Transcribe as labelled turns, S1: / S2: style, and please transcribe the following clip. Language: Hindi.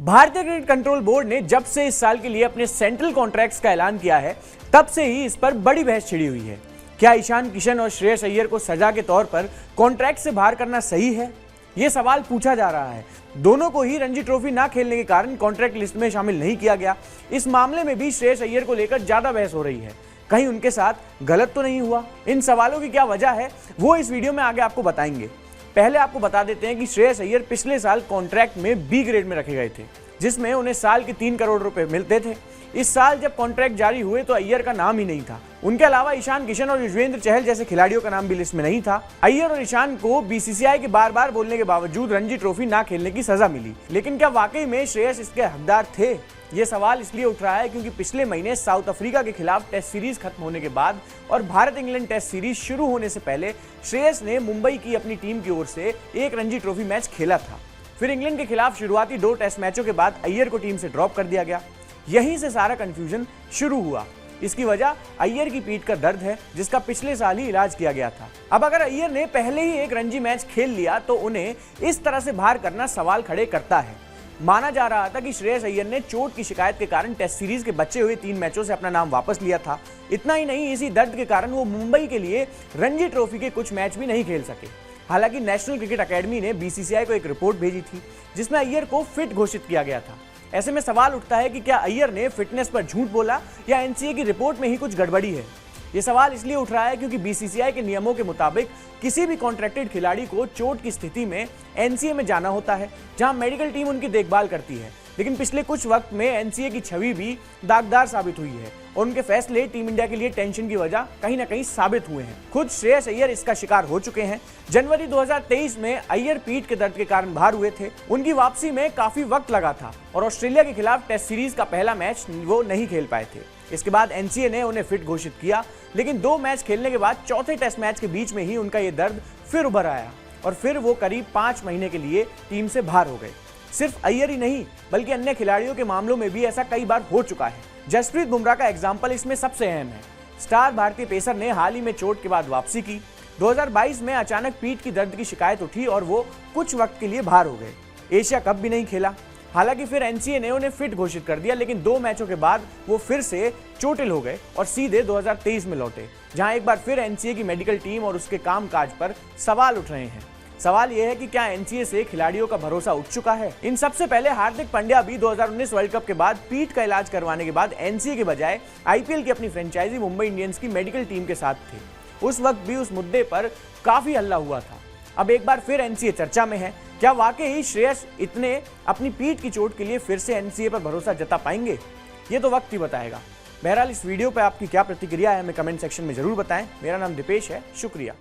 S1: भारतीय क्रिकेट कंट्रोल बोर्ड ने जब से इस साल के लिए अपने सेंट्रल कॉन्ट्रैक्ट्स का ऐलान किया है, तब से ही इस पर बड़ी बहस छिड़ी हुई है। क्या ईशान किशन और श्रेयस अय्यर को सजा के तौर पर कॉन्ट्रैक्ट से बाहर करना सही है? यह सवाल पूछा जा रहा है। दोनों को ही रणजी ट्रॉफी ना खेलने के कारण कॉन्ट्रैक्ट लिस्ट में शामिल नहीं किया गया। इस मामले में भी श्रेयस अय्यर को लेकर ज्यादा बहस हो रही है। कहीं उनके साथ गलत तो नहीं हुआ? इन सवालों की क्या वजह है, वो इस वीडियो में आगे आपको बताएंगे। पहले आपको बता देते हैं कि श्रेयस अय्यर पिछले साल कॉन्ट्रैक्ट में बी ग्रेड में रखे गए थे, जिसमें उन्हें साल के 3 करोड़ रुपए मिलते थे। इस साल जब कॉन्ट्रैक्ट जारी हुए तो अय्यर का नाम ही नहीं था। उनके अलावा ईशान किशन और युजवेंद्र चहल जैसे खिलाड़ियों का नाम भी लिस्ट में नहीं था। अय्यर और ईशान को बीसीसीआई के बार बार बोलने के बावजूद रणजी ट्रॉफी ना खेलने की सजा मिली। लेकिन क्या वाकई में श्रेयस इसके हकदार थे? ये सवाल इसलिए उठ रहा है क्योंकि पिछले महीने साउथ अफ्रीका के खिलाफ टेस्ट सीरीज खत्म होने के बाद और भारत इंग्लैंड टेस्ट सीरीज शुरू होने से पहले श्रेयस ने मुंबई की अपनी टीम की ओर से एक रणजी ट्रॉफी मैच खेला था। फिर इंग्लैंड के खिलाफ शुरुआती 2 टेस्ट मैचों के बाद अय्यर को टीम से ड्रॉप कर दिया गया। यहीं से सारा कंफ्यूजन शुरू हुआ। इसकी वजह अय्यर की पीठ का दर्द है, जिसका पिछले साल ही इलाज किया गया था। अब अगर अय्यर ने पहले ही एक रणजी मैच खेल लिया तो उन्हें इस तरह से बाहर करना सवाल खड़े करता है। माना जा रहा था कि श्रेयस अय्यर ने चोट की शिकायत के कारण टेस्ट सीरीज के बचे हुए 3 मैचों से अपना नाम वापस लिया था। इतना ही नहीं, इसी दर्द के कारण वो मुंबई के लिए रणजी ट्रॉफी के कुछ मैच भी नहीं खेल सके। हालांकि नेशनल क्रिकेट अकेडमी ने बीसीसीआई को एक रिपोर्ट भेजी थी, जिसमें अय्यर को फिट घोषित किया गया था। ऐसे में सवाल उठता है कि क्या अय्यर ने फिटनेस पर झूठ बोला या एनसीए की रिपोर्ट में ही कुछ गड़बड़ी है? ये सवाल इसलिए उठ रहा है क्योंकि बीसीसीआई के नियमों के मुताबिक किसी भी कॉन्ट्रैक्टेड खिलाड़ी को चोट की स्थिति में एनसीए में जाना होता है, जहां मेडिकल टीम उनकी देखभाल करती है। लेकिन पिछले कुछ वक्त में एनसीए की छवि भी दागदार साबित हुई है और उनके फैसले टीम इंडिया के लिए टेंशन की वजह कहीं ना कहीं साबित हुए हैं। खुद श्रेयस अय्यर इसका शिकार हो चुके हैं। जनवरी 2023 में अय्यर पीठ के दर्द के कारण बाहर हुए थे। उनकी वापसी में काफी वक्त लगा था और ऑस्ट्रेलिया के खिलाफ टेस्ट सीरीज का पहला मैच वो नहीं खेल पाए थे। इसके बाद एनसीए ने उन्हें फिट घोषित किया, लेकिन 2 मैच खेलने के बाद चौथे टेस्ट मैच के बीच में ही उनका ये दर्द फिर उभर आया और फिर वो करीब 5 महीने के लिए टीम से बाहर हो गए। सिर्फ अय्यर ही नहीं, बल्कि अन्य खिलाड़ियों के मामलों में भी ऐसा कई बार हो चुका है। जसप्रीत बुमराह का एग्जाम्पल इसमें सबसे अहम है। स्टार भारतीय पेसर ने हाल ही में चोट के बाद वापसी की। 2022 में अचानक पीठ की दर्द की शिकायत उठी और वो कुछ वक्त के लिए बाहर हो गए। एशिया कप भी नहीं खेला। हालांकि फिर एनसीए ने उन्हें फिट घोषित कर दिया, लेकिन 2 मैचों के बाद वो फिर से चोटिल हो गए और सीधे 2023 में लौटे, जहां एक बार फिर एनसीए की मेडिकल टीम और उसके कामकाज पर सवाल उठ रहे हैं। सवाल यह है कि क्या एनसीए से खिलाड़ियों का भरोसा उठ चुका है? इन सबसे पहले हार्दिक पांड्या भी 2019 वर्ल्ड कप के बाद पीठ का इलाज करवाने के बाद एनसीए के बजाय आईपीएल की अपनी फ्रेंचाइजी मुंबई इंडियंस की मेडिकल टीम के साथ थे। उस वक्त भी उस मुद्दे पर काफी हल्ला हुआ था। अब एक बार फिर एनसीए चर्चा में है। क्या वाकई श्रेयस इतने अपनी पीठ की चोट के लिए फिर से एनसीए पर भरोसा जता पाएंगे? ये तो वक्त ही बताएगा। बहरहाल इस वीडियो पर आपकी क्या प्रतिक्रिया है, हमें कमेंट सेक्शन में जरूर बताएं। मेरा नाम दीपेश है। शुक्रिया।